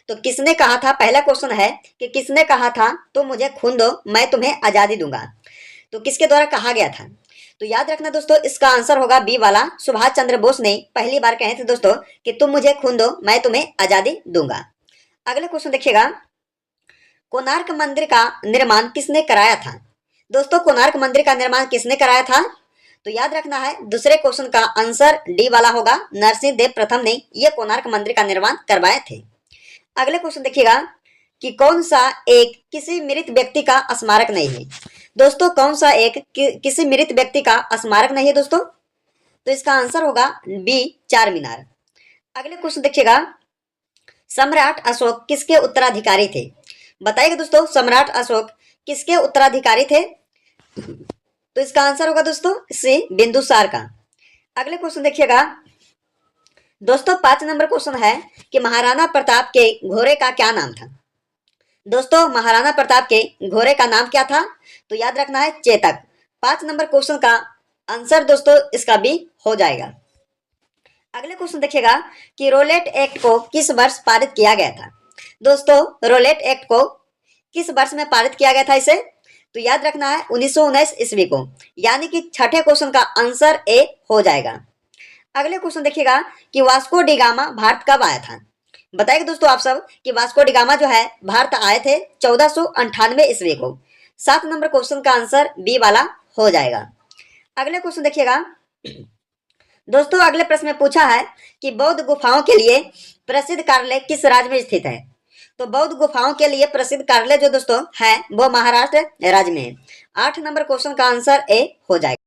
तो किसने कहा था, पहला क्वेश्चन है कि किसने कहा था तुम मुझे खून दो मैं तुम्हें आजादी दूंगा। तो किसके द्वारा कहा गया था? तो याद रखना दोस्तों, इसका आंसर होगा बी वाला, सुभाष चंद्र बोस ने पहली बार कहे थे दोस्तों कि तुम मुझे खून दो मैं तुम्हें आजादी दूंगा। अगले क्वेश्चन देखिएगा, कोणार्क मंदिर का निर्माण किसने कराया था? दोस्तों कोणार्क मंदिर का निर्माण किसने कराया था? तो याद रखना है दूसरे क्वेश्चन का आंसर डी वाला होगा, नरसिंह देव प्रथम ने यह कोणार्क मंदिर का निर्माण करवाए थे। अगले क्वेश्चन देखिएगा कि कौन सा एक किसी मृत व्यक्ति का स्मारक नहीं है? दोस्तों कौन सा एक किसी मृत व्यक्ति का स्मारक नहीं है दोस्तों? तो इसका आंसर होगा बी, चार मीनार। अगले क्वेश्चन देखिएगा, सम्राट अशोक किसके उत्तराधिकारी थे? बताइएगा दोस्तों, सम्राट अशोक किसके उत्तराधिकारी थे? तो इसका आंसर होगा दोस्तों सी, बिंदुसार का। अगले क्वेश्चन देखिएगा दोस्तों, 5 नंबर क्वेश्चन है कि महाराणा प्रताप के घोड़े का क्या नाम था? दोस्तों महाराणा प्रताप के घोड़े का नाम क्या था? तो याद रखना है चेतक। 5 नंबर क्वेश्चन का आंसर दोस्तों इसका बी हो जाएगा। अगले क्वेश्चन देखिएगा कि रोलेट एक्ट को किस वर्ष पारित किया गया था? दोस्तों रोलेट एक्ट को किस वर्ष में पारित किया गया था इसे? तो याद रखना है 1919 ईस्वी को, यानी कि छठे क्वेश्चन का आंसर ए हो जाएगा। अगले क्वेश्चन देखिएगा कि वास्को डी गामा भारत कब आया था? बताइए दोस्तों आप सब कि वास्को डी गामा जो है भारत आए थे 1498 ईस्वी को। 7 नंबर क्वेश्चन का आंसर बी वाला हो जाएगा। अगले क्वेश्चन देखिएगा दोस्तों, अगले प्रश्न में पूछा है कि बौद्ध गुफाओं के लिए प्रसिद्ध कार्यालय किस राज्य में स्थित है? तो बौद्ध गुफाओं के लिए प्रसिद्ध कार्यालय जो दोस्तों है वो महाराष्ट्र राज्य में है। 8 नंबर क्वेश्चन का आंसर ए हो जाएगा।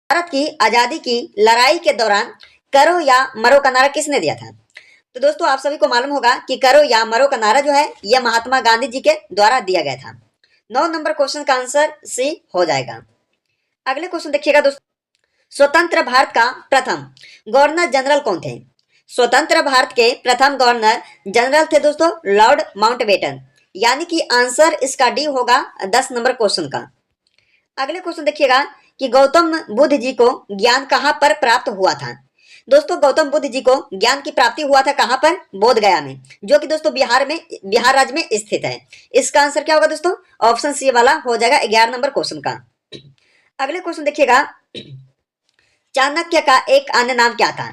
भारत की आजादी की लड़ाई के दौरान करो या मरो का नारा किसने दिया था? तो दोस्तों आप सभी को मालूम होगा कि करो या मरो का नारा जो है यह महात्मा गांधी जी के द्वारा दिया गया था। 9 नंबर क्वेश्चन का आंसर सी हो जाएगा। अगले क्वेश्चन देखिएगा दोस्तों, स्वतंत्र भारत का प्रथम गवर्नर जनरल कौन थे? स्वतंत्र भारत के प्रथम गवर्नर जनरल थे दोस्तों लॉर्ड माउंटबेटन, यानी कि आंसर इसका डी होगा 10 नंबर क्वेश्चन का। अगले क्वेश्चन देखिएगा कि गौतम बुद्ध जी को ज्ञान कहां पर प्राप्त हुआ था? दोस्तों गौतम बुद्ध जी को ज्ञान की प्राप्ति हुआ था कहां पर? बोध गया में, जो कि दोस्तों बिहार राज्य में स्थित है। इसका आंसर क्या होगा दोस्तों? ऑप्शन सी वाला हो जाएगा 11 नंबर क्वेश्चन का। अगले क्वेश्चन देखिएगा, चाणक्य का एक अन्य नाम क्या था?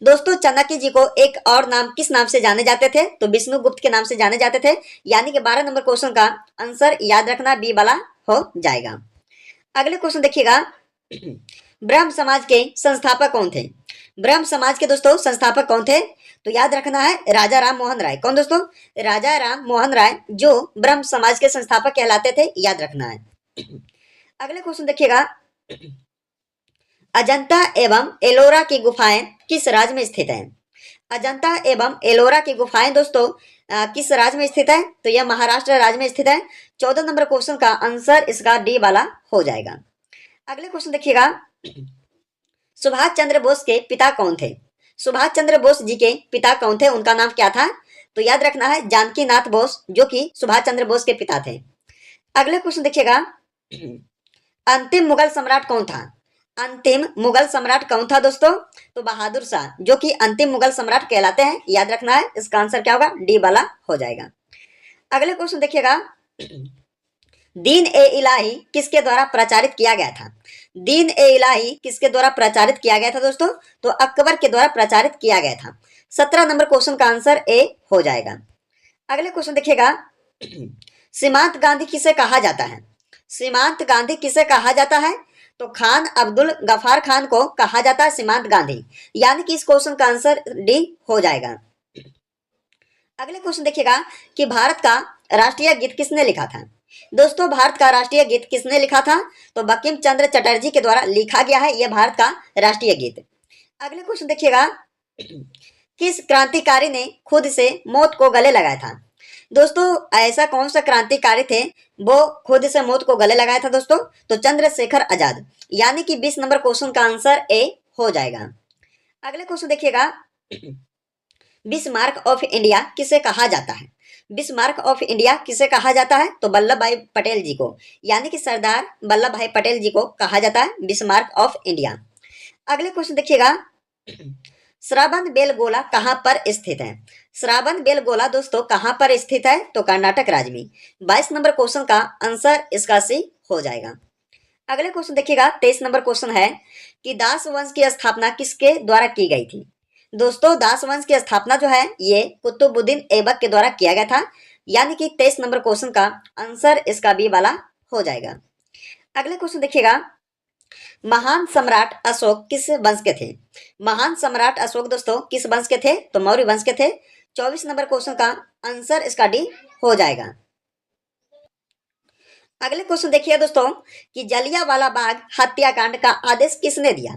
दोस्तों चाणक्य जी को एक और नाम किस नाम से जाने जाते थे? तो विष्णुगुप्त के नाम से जाने जाते थे, यानी कि 12 नंबर क्वेश्चन का आंसर याद रखना बी वाला हो जाएगा। अगले क्वेश्चन देखिएगा, ब्रह्म समाज के संस्थापक कौन थे? ब्रह्म समाज के दोस्तों संस्थापक कौन थे? तो याद रखना है राजा राम मोहन राय। कौन दोस्तों? राजा राम मोहन राय जो ब्रह्म समाज के संस्थापक कहलाते थे, याद रखना है। अगले क्वेश्चन देखिएगा, अजंता एवं एलोरा की गुफाएं किस राज्य में स्थित हैं? अजंता एवं एलोरा की गुफाएं दोस्तों किस राज्य में स्थित है? तो यह महाराष्ट्र राज्य में स्थित है। 14 नंबर क्वेश्चन का आंसर इसका डी वाला हो जाएगा। अगले क्वेश्चन देखिएगा, सुभाष चंद्र बोस के पिता कौन थे? सुभाष चंद्र बोस जी के पिता कौन थे, उनका नाम क्या था? तो याद रखना है जानकी नाथ बोस, जो कि सुभाष चंद्र बोस के पिता थे। अगले क्वेश्चन देखिएगा, अंतिम मुगल सम्राट कौन था? अंतिम मुगल सम्राट कौन था दोस्तों? तो बहादुर शाह, जो कि अंतिम मुगल सम्राट कहलाते हैं, याद रखना है। इसका आंसर क्या होगा? डी वाला हो जाएगा। अगले क्वेश्चन देखिएगा, दीन ए इलाही किसके द्वारा प्रचारित किया गया था? दीन ए इलाही किसके द्वारा प्रचारित किया गया था दोस्तों? तो अकबर के द्वारा प्रचारित किया गया था। 17 नंबर क्वेश्चन का आंसर ए हो जाएगा। अगले क्वेश्चन देखिएगा, सीमांत गांधी किसे कहा जाता है? सीमांत गांधी किसे कहा जाता है? तो खान अब्दुल गफार खान को कहा जाता है सीमांत गांधी, यानी कि इस क्वेश्चन का आंसर डी हो जाएगा। अगले क्वेश्चन देखिएगा कि भारत का राष्ट्रीय गीत किसने लिखा था? दोस्तों भारत का राष्ट्रीय गीत किसने लिखा था? तो बंकिम चंद्र चटर्जी के द्वारा लिखा गया है यह भारत का राष्ट्रीय गीत। अगले क्वेश्चन देखिएगा, किस क्रांतिकारी ने खुद से मौत को गले लगाया था? दोस्तों ऐसा कौन सा क्रांतिकारी थे वो खुद से मौत को गले लगाया था दोस्तों? तो चंद्रशेखर आजाद, यानी कि 20 नंबर क्वेश्चन का आंसर ए हो जाएगा। अगले क्वेश्चन देखिएगा, बिस्मार्क ऑफ इंडिया किसे कहा जाता है? बिस्मार्क ऑफ इंडिया किसे कहा जाता है? तो वल्लभ भाई पटेल जी को, यानी कि सरदार वल्लभ भाई पटेल जी को कहा जाता है बिस्मार्क ऑफ इंडिया। अगले क्वेश्चन देखिएगा, श्रवण बेलगोला कहां पर स्थित है? श्रावण बेलगोला दोस्तों कहाँ पर स्थित है? तो कर्नाटक राज्य में। 22 नंबर क्वेश्चन का आंसर इसका सी हो जाएगा। अगले क्वेश्चन देखिएगा, 23 नंबर क्वेश्चन है कि दास वंश की स्थापना किसके द्वारा की गई थी? दोस्तों दास वंश की स्थापना जो है ये कुतुबुद्दीन ऐबक के द्वारा किया गया था, यानी कि 23 नंबर क्वेश्चन का आंसर इसका बी वाला हो जाएगा। अगले क्वेश्चन देखिएगा, महान सम्राट अशोक किस वंश के थे? महान सम्राट अशोक दोस्तों किस वंश के थे? तो मौर्य वंश के थे। 24 नंबर क्वेश्चन का आंसर इसका डी हो जाएगा। अगले क्वेश्चन देखिए दोस्तों कि जलियांवाला बाग हत्याकांड का आदेश किसने दिया?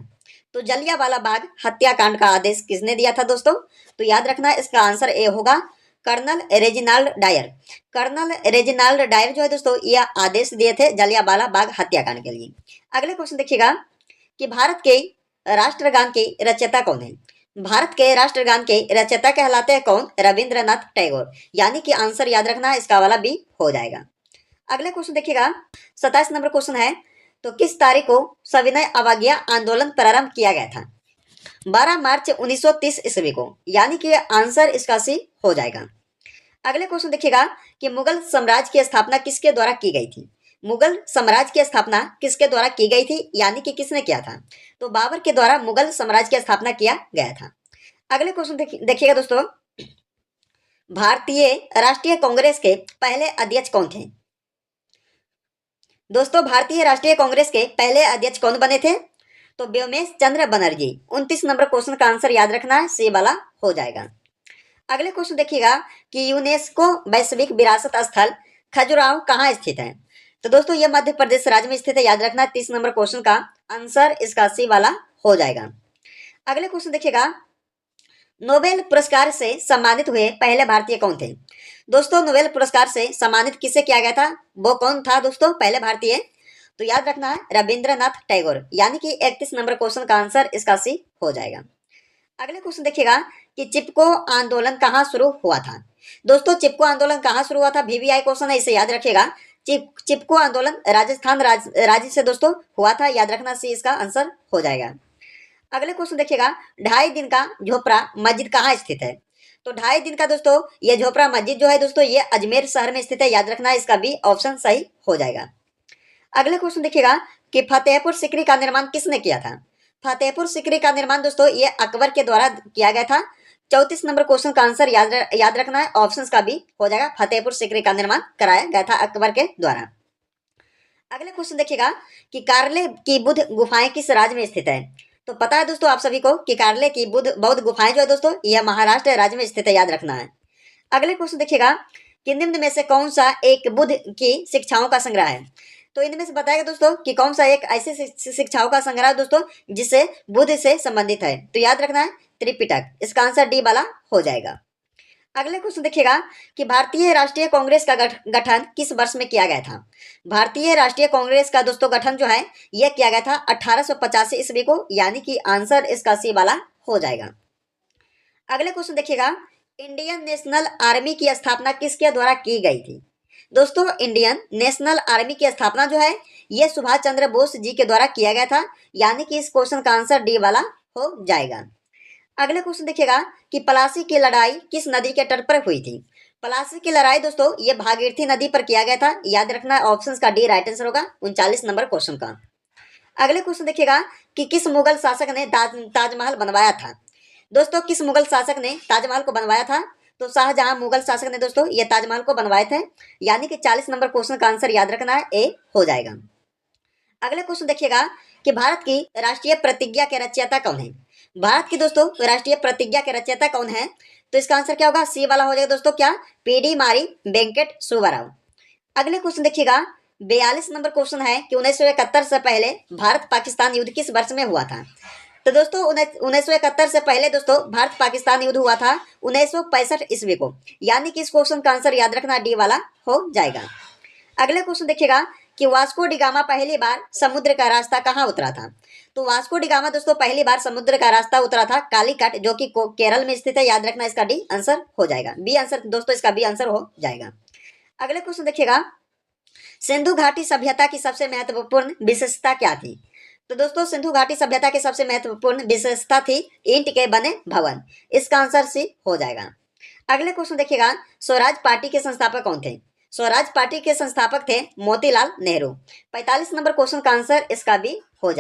तो जलियांवाला बाग हत्याकांड का आदेश किसने दिया था दोस्तों? तो याद रखना इसका आंसर ए होगा colonel Reginald Dyer. Colonel Reginald Dyer जो है दोस्तों यह आदेश दिए थे जलियांवाला बाग हत्याकांड के लिए। अगले क्वेश्चन देखिएगा कि भारत के राष्ट्रगान के रचयिता कौन है? भारत के राष्ट्रगान के रचयिता कहलाते हैं कौन? रविंद्रनाथ टैगोर, यानी कि आंसर याद रखना इसका वाला बी हो जाएगा। अगले क्वेश्चन देखिएगा, 27 नंबर क्वेश्चन है तो किस तारीख को सविनय अवज्ञा आंदोलन प्रारंभ किया गया था? 12 मार्च 1930 ईस्वी को, यानी कि आंसर इसका सी हो जाएगा। अगले क्वेश्चन देखिएगा कि मुगल साम्राज्य की स्थापना किसके द्वारा की गई थी? मुगल साम्राज्य की स्थापना किसके द्वारा की गई थी, यानी कि किसने किया था? तो बाबर के द्वारा मुगल साम्राज्य की स्थापना किया गया था। अगले क्वेश्चन देखिएगा दोस्तों, भारतीय राष्ट्रीय कांग्रेस के पहले अध्यक्ष कौन थे? दोस्तों भारतीय राष्ट्रीय कांग्रेस के पहले अध्यक्ष कौन बने थे? तो व्योमेश चंद्र बनर्जी। 29 नंबर क्वेश्चन का आंसर याद रखना है, सी वाला हो जाएगा। अगले क्वेश्चन देखिएगा कि यूनेस्को वैश्विक विरासत स्थल खजुराहो कहाँ स्थित है? तो दोस्तों यह मध्य प्रदेश राज्य में स्थित है, याद रखना 30 नंबर क्वेश्चन का आंसर इसका सी वाला हो जाएगा। अगले क्वेश्चन देखिएगा, नोबेल पुरस्कार से सम्मानित हुए पहले भारतीय कौन थे? दोस्तों नोबेल पुरस्कार से सम्मानित किसे किया गया था? वो कौन था दोस्तों पहले भारतीय? तो याद रखना है रविंद्रनाथ टैगोर, यानी कि 31 नंबर क्वेश्चन का आंसर इसका सी हो जाएगा। अगले क्वेश्चन देखिएगा कि चिपको आंदोलन कहाँ शुरू हुआ था? दोस्तों चिपको आंदोलन कहाँ शुरू हुआ था? VVI क्वेश्चन है, इसे याद रखिएगा। चिपको आंदोलन राजस्थान राज्य से दोस्तों हुआ था, याद रखना सी इसका आंसर हो जाएगा। अगले क्वेश्चन देखिएगा, 2.5 दिन का झोपड़ा मस्जिद कहाँ स्थित है? तो 2.5 दिन का दोस्तों ये झोपड़ा मस्जिद जो है दोस्तों ये अजमेर शहर में स्थित है, याद रखना इसका भी ऑप्शन सही हो जाएगा। अगले क्वेश्चन देखिएगा कि फतेहपुर सीकरी का निर्माण किसने किया था? फतेहपुर सीकरी का निर्माण दोस्तों ये अकबर के द्वारा किया गया था। 34 नंबर क्वेश्चन का आंसर याद रखना है, ऑप्शन का भी हो जाएगा। फतेहपुर सीकरी का निर्माण कराया गया था अकबर के द्वारा। अगले क्वेश्चन देखिएगा कि कार्ले की बुद्ध गुफाएं किस राज्य में स्थित है? तो पता है दोस्तों आप सभी को कि कार्ले की बौद्ध गुफाएं जो है दोस्तों यह महाराष्ट्र राज्य में स्थित है, याद रखना है। अगले क्वेश्चन देखिएगा कि निम्न में से कौन सा एक बुद्ध की शिक्षाओं का संग्रह है? तो इनमें से बताएगा दोस्तों कि कौन सा एक ऐसे शिक्षाओं का संग्रह दोस्तों जिससे बुद्ध से संबंधित है? तो याद रखना है त्रिपिटक, इसका आंसर डी वाला हो जाएगा। अगले क्वेश्चन देखिएगा कि भारतीय राष्ट्रीय कांग्रेस का गठन किस वर्ष में किया गया था? भारतीय राष्ट्रीय कांग्रेस का दोस्तों गठन जो है यह किया गया था 1885 ईस्वी को, यानी कि आंसर इसका सी वाला हो जाएगा। अगले क्वेश्चन देखिएगा, इंडियन नेशनल आर्मी की स्थापना किसके द्वारा की गई थी? दोस्तों इंडियन नेशनल आर्मी की स्थापना जो है यह सुभाष चंद्र बोस जी के द्वारा किया गया था, यानी कि इस क्वेश्चन का आंसर डी वाला हो जाएगा। अगले क्वेश्चन देखिएगा कि पलासी की लड़ाई किस नदी के तट पर हुई थी? पलासी की लड़ाई दोस्तों ये भागीरथी नदी पर किया गया था, याद रखना ऑप्शंस का डी राइट आंसर होगा 39 नंबर क्वेश्चन का। अगले क्वेश्चन देखिएगा कि किस मुगल शासक ने ताजमहल बनवाया था? दोस्तों किस मुगल शासक ने ताजमहल को बनवाया था? तो शाहजहां मुगल शासक ने दोस्तों ये ताजमहल को बनवाए थे, यानी कि 40 नंबर क्वेश्चन का आंसर याद रखना है ए हो जाएगा। अगले क्वेश्चन देखिएगा कि भारत की राष्ट्रीय प्रतिज्ञा के रचयिता कौन है? भारत की दोस्तों राष्ट्रीय प्रतिज्ञा के रचयिता कौन है? तो इसका आंसर क्या होगा? सी वाला हो जाएगा दोस्तों, क्या? पीडी मारी वेंकट सुब्बाराव। अगले क्वेश्चन देखिएगा 42 नंबर क्वेश्चन है कि 1971 से पहले भारत पाकिस्तान युद्ध किस वर्ष में हुआ था? तो दोस्तों 1971 से पहले दोस्तों भारत पाकिस्तान युद्ध हुआ था 1965 ईस्वी को, यानी कि इस क्वेश्चन का आंसर याद रखना डी वाला हो जाएगा। अगले क्वेश्चन देखिएगा कि वास्को डिगामा पहली बार समुद्र का रास्ता कहाँ उतरा था? तो वास्को डिगामा दोस्तों पहली बार समुद्र का रास्ता उतरा था कालीकट, जो कि केरल में स्थित है, याद रखना इसका डी आंसर हो जाएगा। बी आंसर दोस्तों इसका बी आंसर हो जाएगा। अगले क्वेश्चन देखिएगा सिंधु घाटी सभ्यता की सबसे महत्वपूर्ण विशेषता क्या थी? तो दोस्तों सिंधु घाटी सभ्यता की सबसे महत्वपूर्ण विशेषता थी ईंट के बने भवन, इसका आंसर सी हो जाएगा। अगले क्वेश्चन देखिएगा, स्वराज पार्टी के संस्थापक कौन थे? स्वराज पार्टी के संस्थापक थे मोतीलाल नेहरू। 45 नंबर क्वेश्चन का आंसर इसका भी हो जाएगा।